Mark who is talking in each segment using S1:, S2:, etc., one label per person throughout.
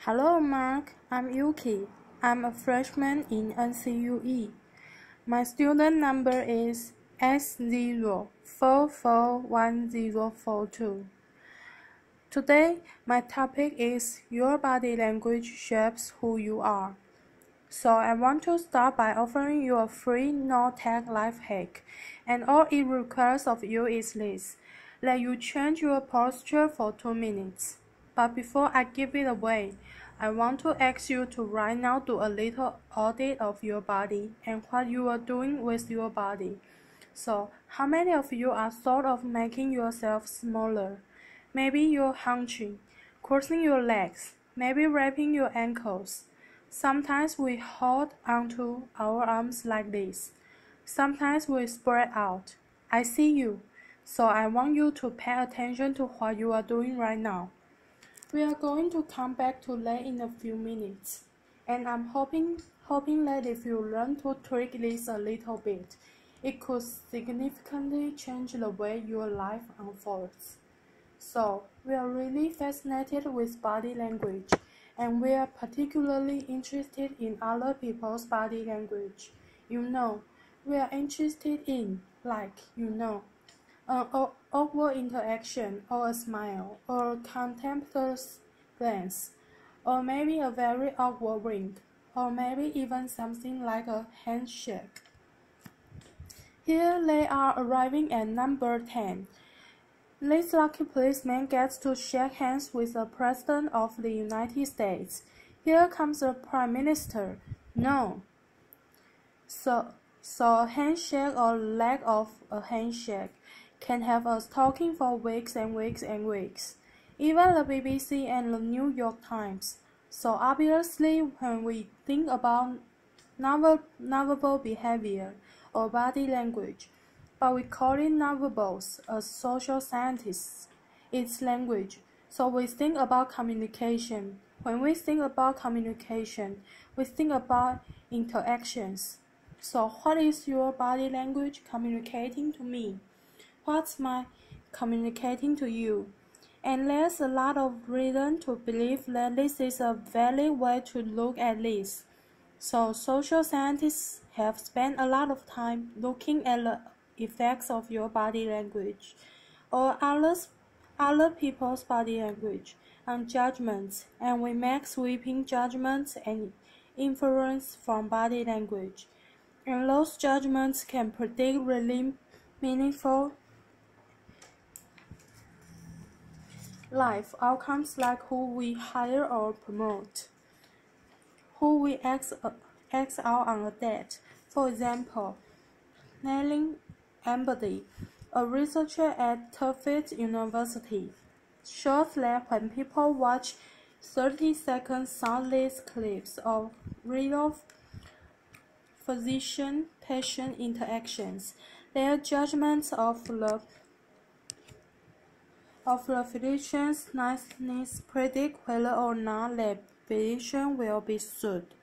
S1: Hello, Mark. I'm Yuki. I'm a freshman in NCUE. My student number is S0441042. Today, my topic is Your body language shapes who you are. So I want to start by offering you a free, no-tag life hack, and all it requires of you is this: that you change your posture for 2 minutes. But before I give it away, I want to ask you to right now do a little audit of your body and what you are doing with your body. So, how many of you are sort of making yourself smaller? Maybe you're hunching, crossing your legs, maybe wrapping your ankles. Sometimes we hold onto our arms like this. Sometimes we spread out. I see you, so I want you to pay attention to what you are doing right now. We are going to come back to that in a few minutes, and I'm hoping that if you learn to tweak this a little bit, it could significantly change the way your life unfolds. So, we are really fascinated with body language, and we are particularly interested in other people's body language. We are interested in, an awkward interaction, or a smile, or a contemptuous glance, or maybe a very awkward wink, or maybe even something like a handshake. Here they are arriving at number 10. This lucky policeman gets to shake hands with the President of the United States. Here comes the Prime Minister. No. So a handshake or lack of a handshake can have us talking for weeks and weeks and weeks. Even the BBC and the New York Times. So obviously, when we think about nonverbal behavior or body language, but we call it nonverbals as social scientists. It's language. So we think about communication. When we think about communication, we think about interactions. So what is your body language communicating to me? What's my communicating to you? And there's a lot of reason to believe that this is a valid way to look at this. So social scientists have spent a lot of time looking at the effects of your body language or other people's body language on judgments, and we make sweeping judgments and inference from body language. And those judgments can predict really meaningful life outcomes, like who we hire or promote, who we ask out on a date. For example, nailing empathy. A researcher at Tufts University shows that when people watch 30-second soundless clips of real physician-patient interactions, their judgments of the physician's niceness predict whether or not the physician will be sued.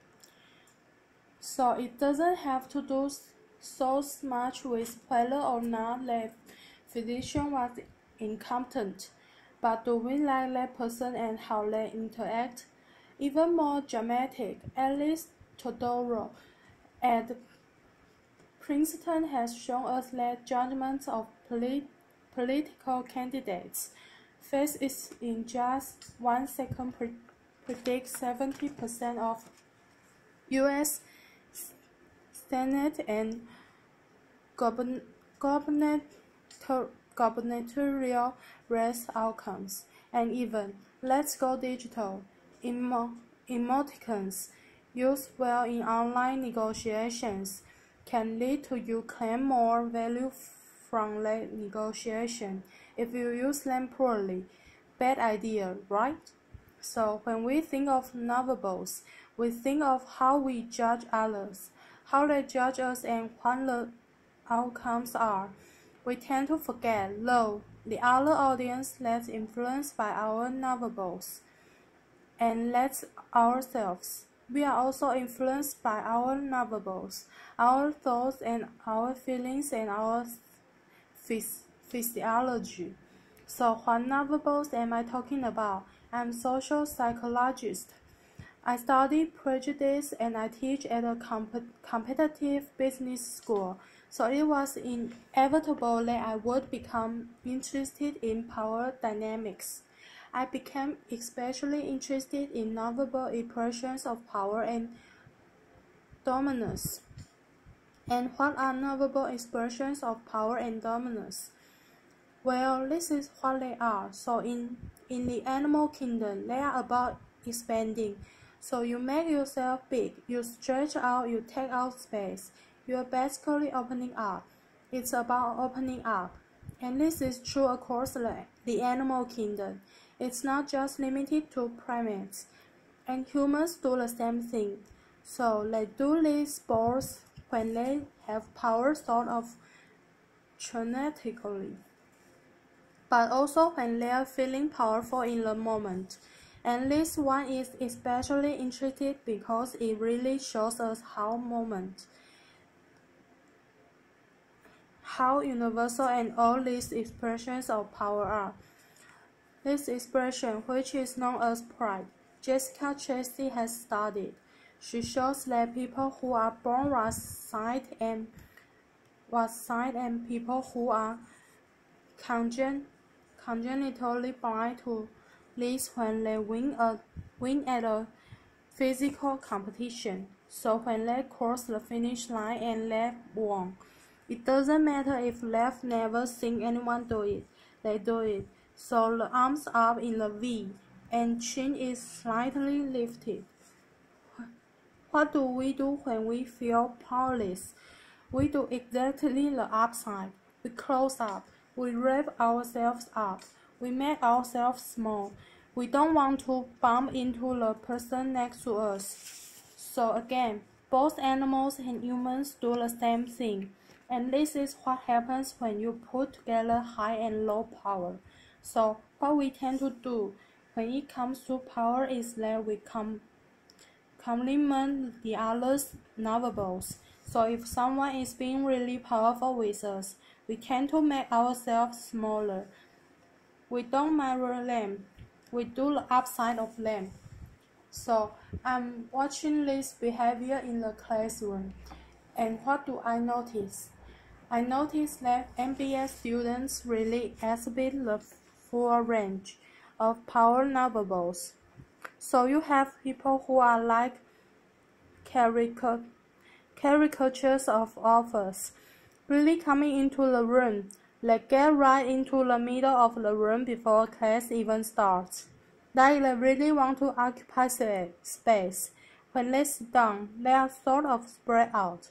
S1: So it doesn't have to do so much with whether or not the physician was incompetent, but do we like that person and how they interact? Even more dramatic, Alice Todoro at Princeton has shown us that judgments of political candidates face is in just 1 second predict 70% of U.S. Senate and gubernatorial race outcomes. And even, let's go digital, emoticons used well in online negotiations can lead to you claim more value from the negotiation if you use them poorly. Bad idea, right? So when we think of nonverbals, we think of how we judge others, how they judge us, and what the outcomes are. We tend to forget, though, the other audience that's influenced by our nonverbals, and that's ourselves. We are also influenced by our nonverbals, our thoughts and our feelings and our physiology. So what nonverbals am I talking about? I'm a social psychologist. I study prejudice and I teach at a competitive business school, so it was inevitable that I would become interested in power dynamics. I became especially interested in nonverbal expressions of power and dominance. And what are nonverbal expressions of power and dominance? Well, this is what they are. So in the animal kingdom, they are about expanding. So you make yourself big, you stretch out, you take out space. You are basically opening up. It's about opening up. And this is true across the animal kingdom. It's not just limited to primates. And humans do the same thing. So they do this both when they have power sort of genetically, but also when they are feeling powerful in the moment. And this one is especially interesting because it really shows us how universal and all these expressions of power are. This expression, which is known as pride, Jessica Tracy has studied. She shows that people who are born with sight and people who are congenitally blind to this when they win at a physical competition. So when they cross the finish line and they won, it doesn't matter if they've never seen anyone do it, they do it. So the arms up in the V and chin is slightly lifted. What do we do when we feel powerless? We do exactly the opposite. We close up. We wrap ourselves up. We make ourselves small. We don't want to bump into the person next to us. So again, both animals and humans do the same thing. And this is what happens when you put together high and low power. So what we tend to do when it comes to power is that we complement the others' nonverbals. So if someone is being really powerful with us, we tend to make ourselves smaller. We don't mirror them. We do the opposite of them. So I'm watching this behavior in the classroom. And what do I notice? I notice that MBA students really exhibit the full range of power nonverbals. So you have people who are like caricatures of authors, really coming into the room. They get right into the middle of the room before class even starts. Like they really want to occupy space. When they sit down, they are sort of spread out.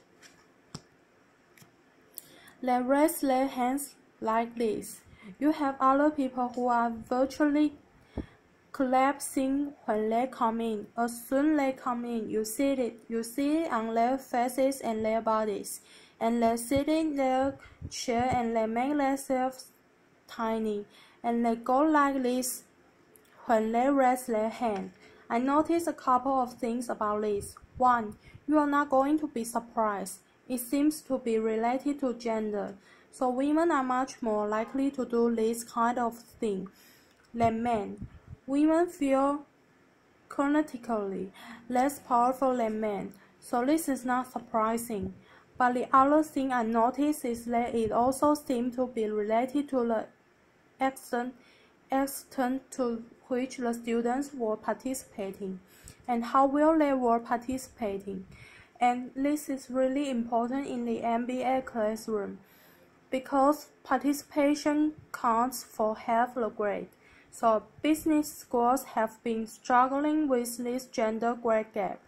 S1: They raise their hands like this. You have other people who are virtually collapsing when they come in. As soon as they come in, you see it on their faces and their bodies. And they sit in their chair and they make themselves tiny. And they go like this when they raise their hand. I noticed a couple of things about this. One, you are not going to be surprised. It seems to be related to gender. So women are much more likely to do this kind of thing than men. Women feel cognitively less powerful than men, so this is not surprising. But the other thing I noticed is that it also seems to be related to the extent to which the students were participating and how well they were participating. And this is really important in the MBA classroom because participation counts for half the grade. So business schools have been struggling with this gender grade gap.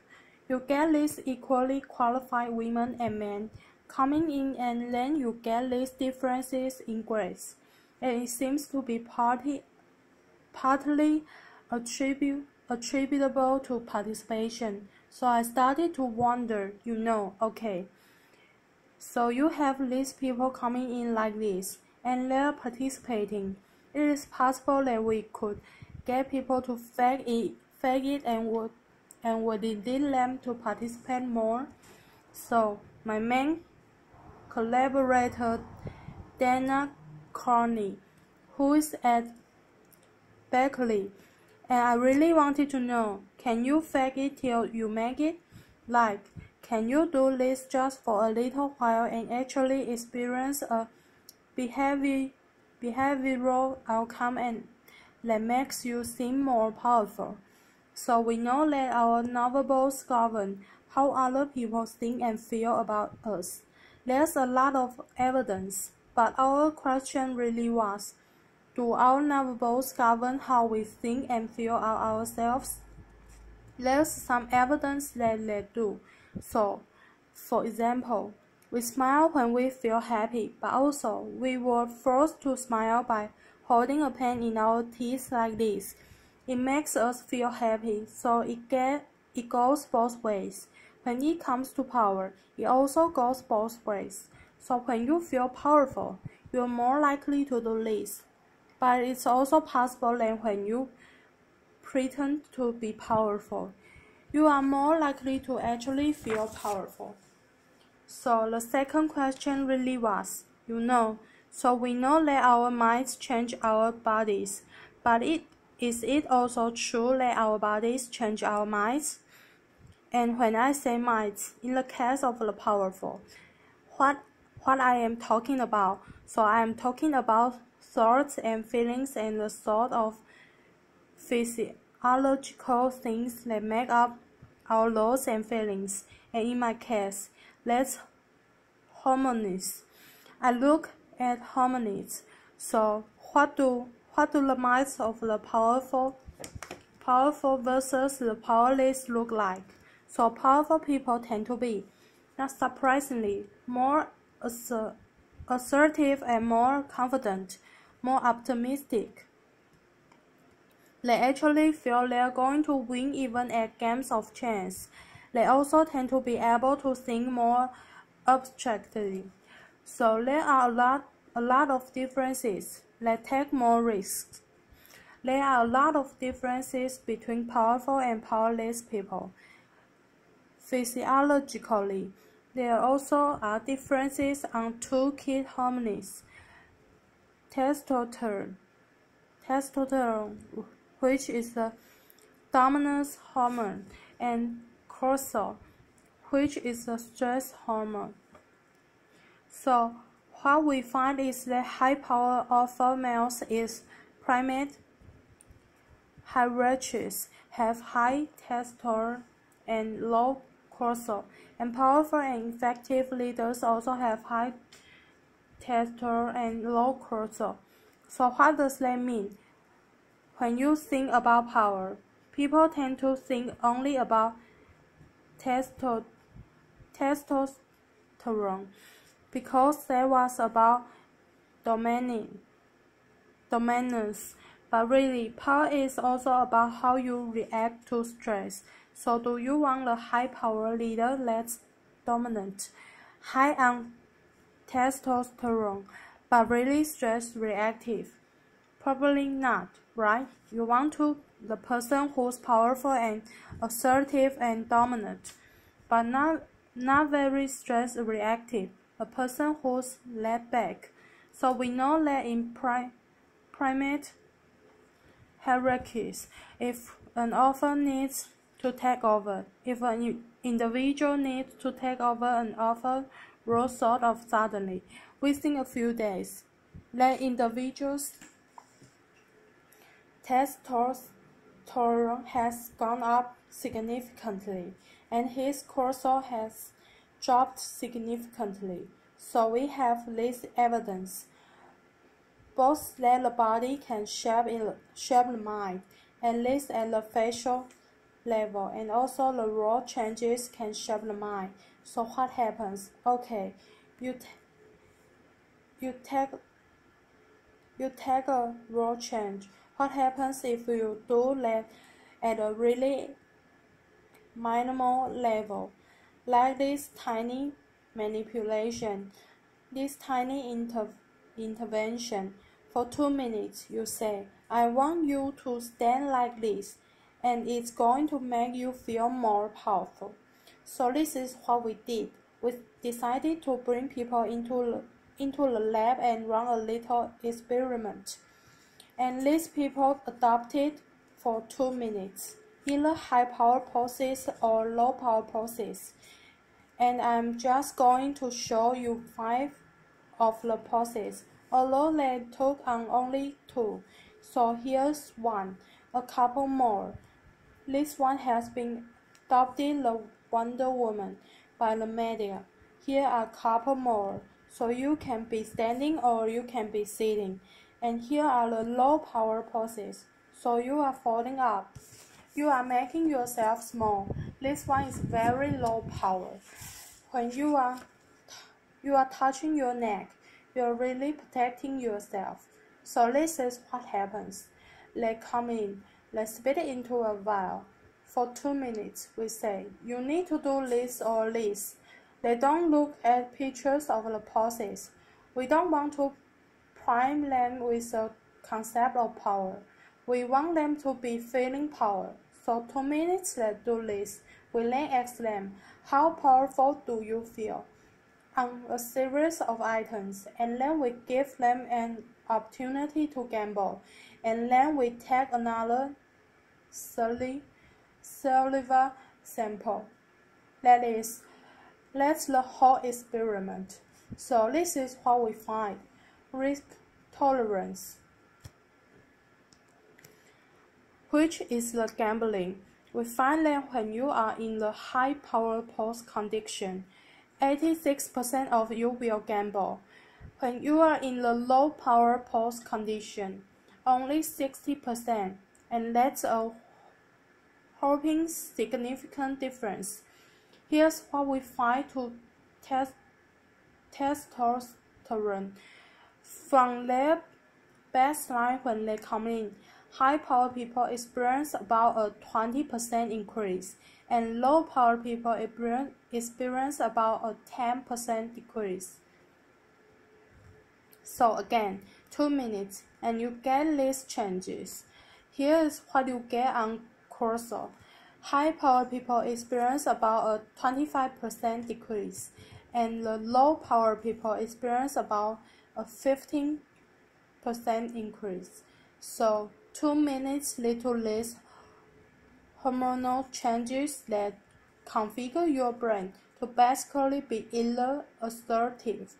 S1: You get these equally qualified women and men coming in, and then you get these differences in grades. And it seems to be partly attributable to participation. So I started to wonder, okay, so you have these people coming in like this, and they're participating. It is possible that we could get people to fake it and would lead them to participate more. So my main collaborator, Dana Carney, who is at Berkeley, and I really wanted to know, Can you fake it till you make it? Like, can you do this just for a little while and actually experience a behavioral outcome and that makes you seem more powerful? So we know that our novels govern how other people think and feel about us. There's a lot of evidence, but our question really was, do our novels govern how we think and feel about ourselves? There's some evidence that they do. So, for example, we smile when we feel happy, but also we were forced to smile by holding a pen in our teeth like this. It makes us feel happy, so it goes both ways. When it comes to power, it also goes both ways. So when you feel powerful, you're more likely to do this. But it's also possible that when you pretend to be powerful, you are more likely to actually feel powerful. So the second question really was, so we know that our minds change our bodies, but is it also true that our bodies change our minds? And when I say minds, in the case of the powerful, what I am talking about, so I am talking about thoughts and feelings and the sort of physiological things that make up our thoughts and feelings. And in my case, that's hormones. I look at hormones. So what do the minds of the powerful versus the powerless look like? So powerful people tend to be, not surprisingly, more assertive and more confident, more optimistic. They actually feel they are going to win even at games of chance. They also tend to be able to think more abstractly. So there are a lot of differences. They take more risks. There are a lot of differences between powerful and powerless people. Physiologically, there also are differences on two key hormones: testosterone, which is the dominance hormone, and cortisol, which is the stress hormone. So what we find is that high power alpha males is primate hierarchies have high testosterone and low cortisol, and powerful and effective leaders also have high testosterone and low cortisol. So what does that mean? When you think about power, people tend to think only about testosterone because that was about dominance. But really, power is also about how you react to stress. So do you want a high-power leader that's dominant, high on testosterone, but really stress-reactive? Probably not, right? You want the person who's powerful and assertive and dominant, but not very stress-reactive, a person who's laid back. So we know that in primate hierarchies, if an alpha needs to take over, if an individual needs to take over an alpha role sort of suddenly, within a few days, that individual's testosterone has gone up significantly, and his cortisol has dropped significantly. So we have this evidence, both that the body can shape the mind, at least at the facial level, and also the raw changes can shape the mind. So what happens? Okay, you take a raw change. What happens if you do that at a really minimal level, like this tiny manipulation, this tiny intervention? For 2 minutes, you say, I want you to stand like this, and it's going to make you feel more powerful. So this is what we did. We decided to bring people into the lab and run a little experiment. And these people adopted for 2 minutes. either high power poses or low power poses. And I'm just going to show you 5 of the poses, although they took on only 2. So here's one, a couple more. This one has been adopted the Wonder Woman by the media. Here are a couple more, so you can be standing or you can be sitting. And here are the low power poses, so you are folding up. You are making yourself small. This one is very low power. When you are touching your neck, you're really protecting yourself. So this is what happens. They come in, they spit it into a vial. For 2 minutes, we say, you need to do this or this. They don't look at pictures of the poses. We don't want to prime them with a concept of power. We want them to be feeling power. So 2 minutes they do this. We then ask them, how powerful do you feel? On a series of items, and then we give them an opportunity to gamble, and then we take another saliva sample. That's the whole experiment. So this is what we find. Risk tolerance, which is the gambling. We find that when you are in the high power pose condition, 86% of you will gamble. When you are in the low power pose condition, only 60%, and that's a whopping significant difference. Here's what we find to testosterone. From their baseline when they come in, high power people experience about a 20% increase, and low power people experience about a 10% decrease. So again, 2 minutes, and you get these changes. Here is what you get on cursor. High power people experience about a 25% decrease, and the low power people experience about a 15% increase. So 2 minutes lead to these hormonal changes that configure your brain to basically be either assertive,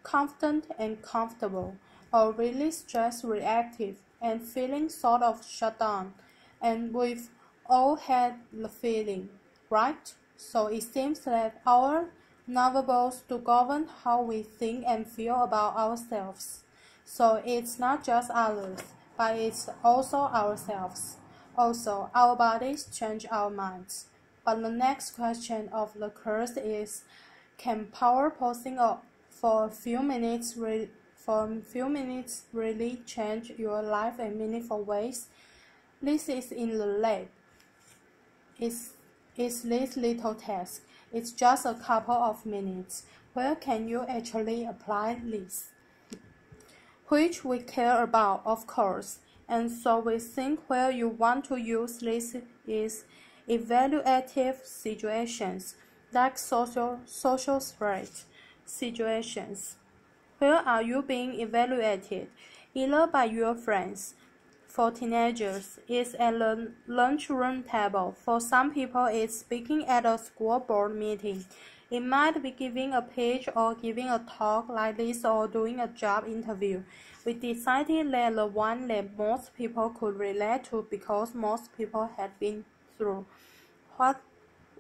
S1: confident and comfortable, or really stress reactive and feeling sort of shut down. And we've all had the feeling, right? So it seems that our novels to govern how we think and feel about ourselves. So it's not just others, but it's also ourselves. Also, our bodies change our minds. But the next question of the course is, can power posing up for a few minutes really change your life in meaningful ways? This is in the lab. It's this little task. It's just a couple of minutes. Where can you actually apply this? Which we care about, of course, and so we think where you want to use this is evaluative situations, like social threat situations. Where are you being evaluated? Either by your friends. For teenagers, it's at the lunchroom table. For some people, it's speaking at a school board meeting. It might be giving a pitch or giving a talk like this or doing a job interview. We decided that the one that most people could relate to because most people had been through what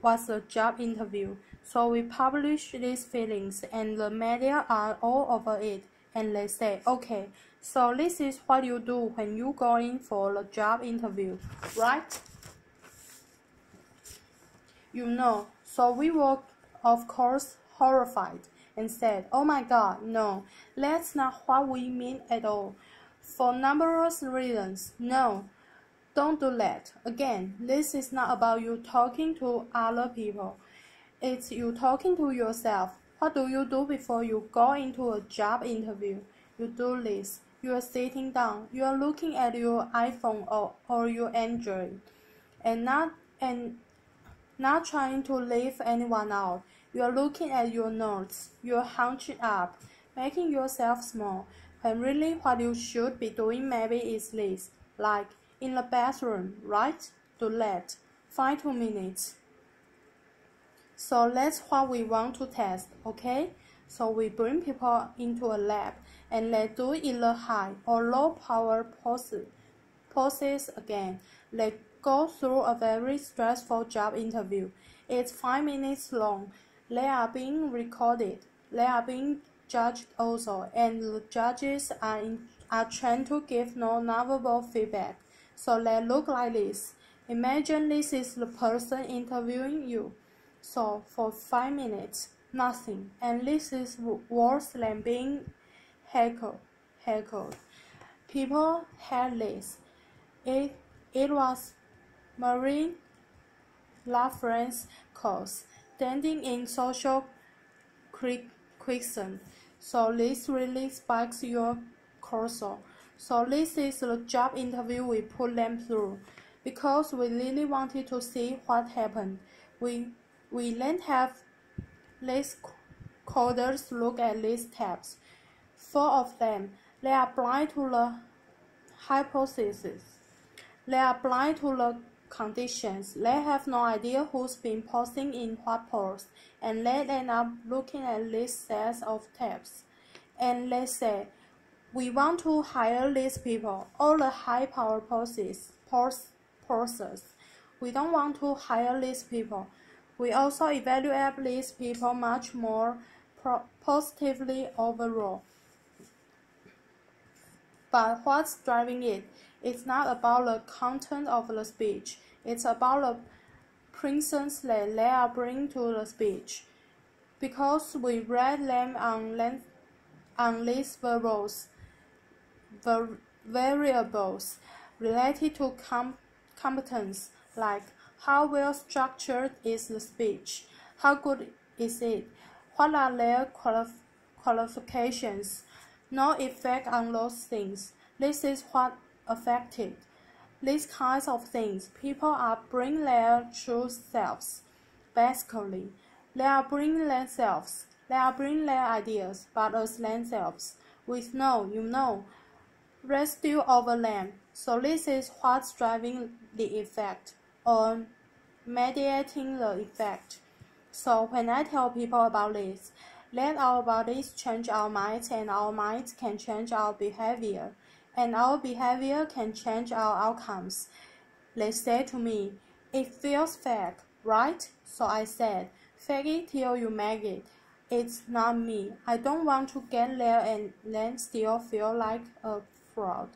S1: was a job interview. So we published these feelings and the media are all over it, and they say, okay, so this is what you do when you go in for the job interview, right? You know, so we were, of course, horrified and said, oh my God, no, that's not what we mean at all. For numerous reasons, no, don't do that. Again, this is not about you talking to other people. It's you talking to yourself. What do you do before you go into a job interview? You do this. You are sitting down. You are looking at your iPhone or your Android, and not trying to leave anyone out. You are looking at your notes. You are hunched up, making yourself small, when really what you should be doing maybe is this, like in the bathroom, right? Do that. Find 2 minutes. So that's what we want to test, okay? So we bring people into a lab and they do either high or low power poses again. They go through a very stressful job interview. It's 5 minutes long. They are being recorded. They are being judged also, and the judges are trained to give non-verbal feedback. So they look like this. Imagine this is the person interviewing you. So for 5 minutes, nothing, and this is worse than being heckled. People had this. It was Marie LaFrance's course, standing in social quicksand. So this really spikes your cortisol. So this is the job interview we put them through, because we really wanted to see what happened. We then have these coders look at these tabs. 4 of them, they are blind to the hypothesis. They are blind to the conditions. They have no idea who's been posting in what post, and they end up looking at these sets of tabs. And they say, we want to hire these people, all the high-power posters. We don't want to hire these people. We also evaluate these people much more positively overall. But what's driving it? It's not about the content of the speech. It's about the principles that they are bringing to the speech. Because we read them on these variables related to competence, like how well structured is the speech, how good is it, what are their qualifications. No effect on those things. This is what affected. These kinds of things, people are bringing their true selves. Basically, they are bringing themselves. They are bringing their ideas, but as themselves, with no residue over them. So this is what's driving the effect, or mediating the effect. So when I tell people about this, let our bodies change our minds, and our minds can change our behavior, and our behavior can change our outcomes. They say to me, it feels fake, right? So I said, fake it till you make it. It's not me. I don't want to get there and then still feel like a fraud.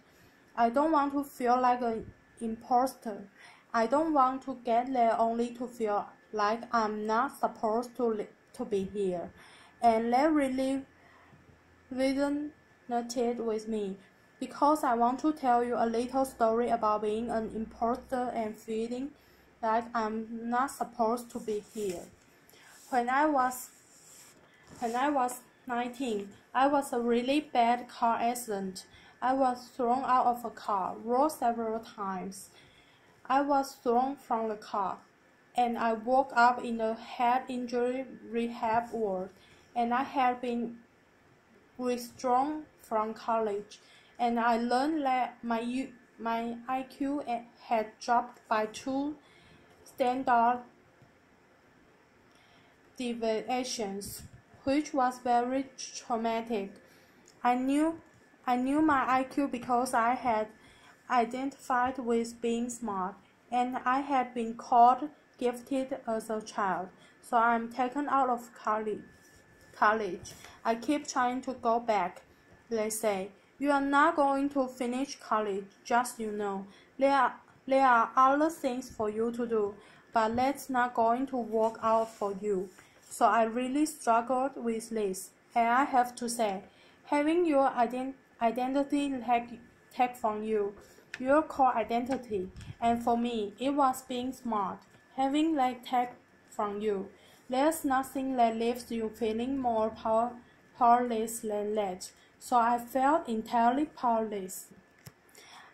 S1: I don't want to feel like an imposter. I don't want to get there only to feel like I'm not supposed to be here. And that really resonated with me, because I want to tell you a little story about being an imposter and feeling like I'm not supposed to be here. When I was 19, I was a really bad car accident. I was thrown out of a car, rolled several times. I was thrown from the car, and I woke up in a head injury rehab ward, and I had been withdrawn from college, and I learned that my IQ had dropped by 2 standard deviations, which was very traumatic. I knew my IQ because I had identified with being smart, and I had been called gifted as a child. So I'm taken out of college. I keep trying to go back. They say, you are not going to finish college, just There are other things for you to do, but that's not going to work out for you. So I really struggled with this, and I have to say, having your identity taken from you, your core identity, and for me, it was being smart, having that taken from you. There's nothing that leaves you feeling more powerless than that. So I felt entirely powerless.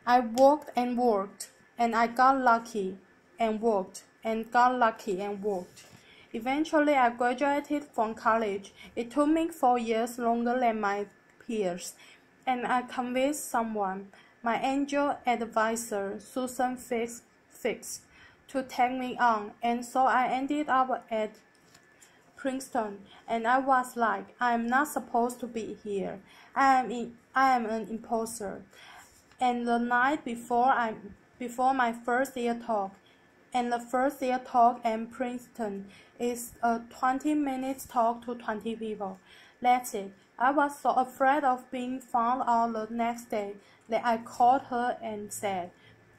S1: I worked and worked, and I got lucky and worked, and got lucky and worked. Eventually, I graduated from college. It took me 4 years longer than my peers, and I convinced someone, my angel advisor, Susan Fix, to take me on, and so I ended up at Princeton, and I was like, I am not supposed to be here. I am an imposter. And the night before my first year talk, and the first year talk at Princeton is a 20 minutes talk to 20 people. That's it. I was so afraid of being found out the next day that I called her and said,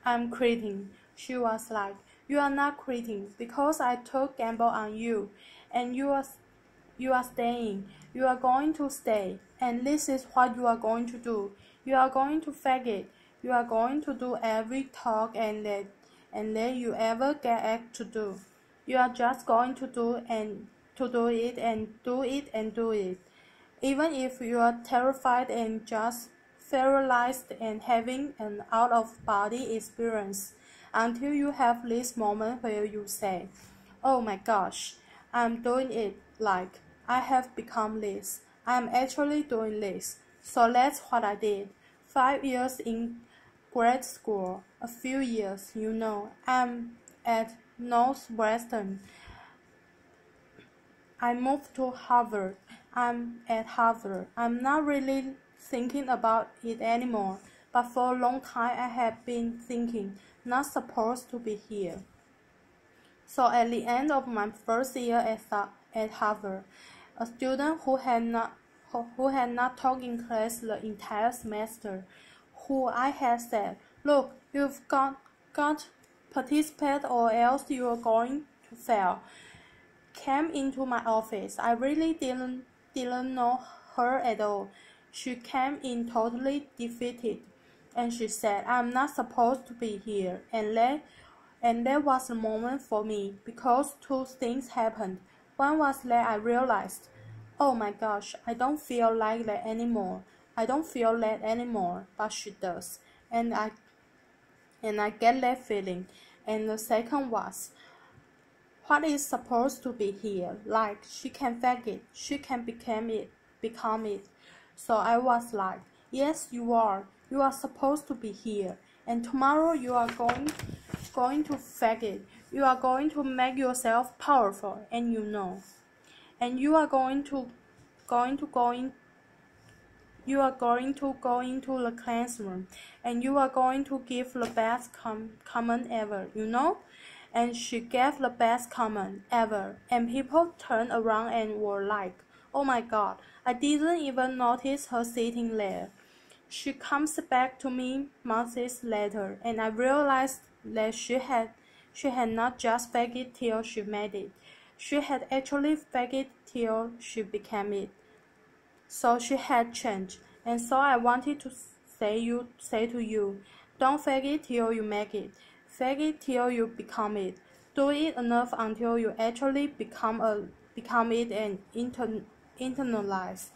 S1: I'm quitting. She was like, you are not quitting because I took gamble on you, and you are staying. You are going to stay, and this is what you are going to do. You are going to fake it. You are going to do every talk and that you ever get asked to do. You are just going to do it and do it. Even if you are terrified and just paralyzed and having an out-of-body experience, until you have this moment where you say, oh my gosh, I'm doing it, like I have become this. I'm actually doing this. So that's what I did. 5 years in grad school, a few years, I'm at Northwestern. I moved to Harvard. I'm at Harvard. I'm not really thinking about it anymore, but for a long time I have been thinking, not supposed to be here. So at the end of my first year at Harvard, a student who had not taught in class the entire semester, who I had said, look, you've got participate or else you're going to fail, came into my office. I really didn't know her at all. She came in totally defeated, and she said, I'm not supposed to be here. And that was the moment for me, because two things happened. One was that I realized, oh my gosh, I don't feel like that anymore. I don't feel that anymore, but she does. And I get that feeling. And the second was, what is supposed to be here? Like, she can fake it. She can become it. So I was like, yes, you are. You are supposed to be here. And tomorrow you are going to fake it. You are going to make yourself powerful, and and you are going to go into the classroom, and you are going to give the best comment ever, And she gave the best comment ever, and people turned around and were like, oh my God, I didn't even notice her sitting there. She comes back to me months later, and I realized that she had not just faked it till she made it. She had actually faked it till she became it. So she had changed, and so I wanted to say to you, don't fake it till you make it. Fake it till you become it. Do it enough until you actually become it and internalize.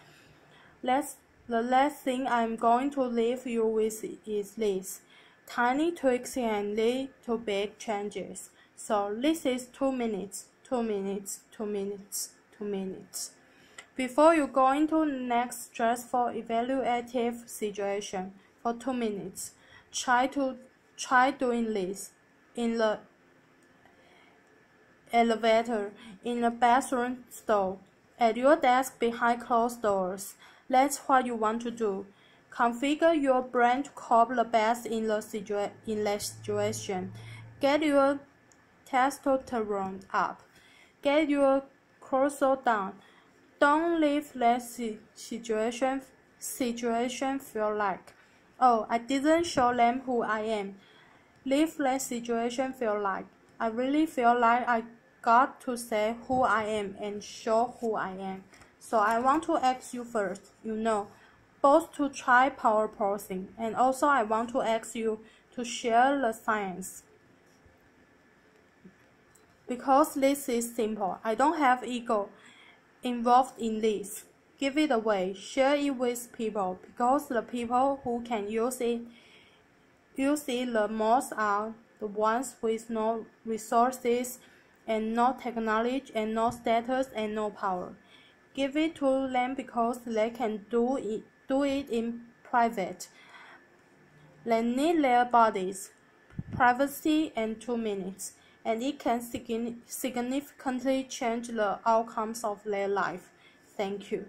S1: The last thing I'm going to leave you with is this. Tiny tweaks and lead to big changes. So this is 2 minutes, 2 minutes, 2 minutes, 2 minutes. Before you go into the next stressful evaluative situation for 2 minutes, try doing this in the elevator, in the bathroom stall, at your desk behind closed doors. That's what you want to do. Configure your brain to cope the best in that situation. Get your testosterone up. Get your cortisol down. Don't leave that situation feel like, oh, I didn't show them who I am. Leave that situation feel like, I really feel like I got to say who I am and show who I am. So I want to ask you first, both to try power posing, and also I want to ask you to share the science. Because this is simple, I don't have ego involved in this. Give it away, share it with people, because the people who can use it the most are the ones with no resources and no technology and no status and no power. Give it to them because they can do it in private. They need their bodies, privacy, and 2 minutes. and it can significantly change the outcomes of their life. Thank you.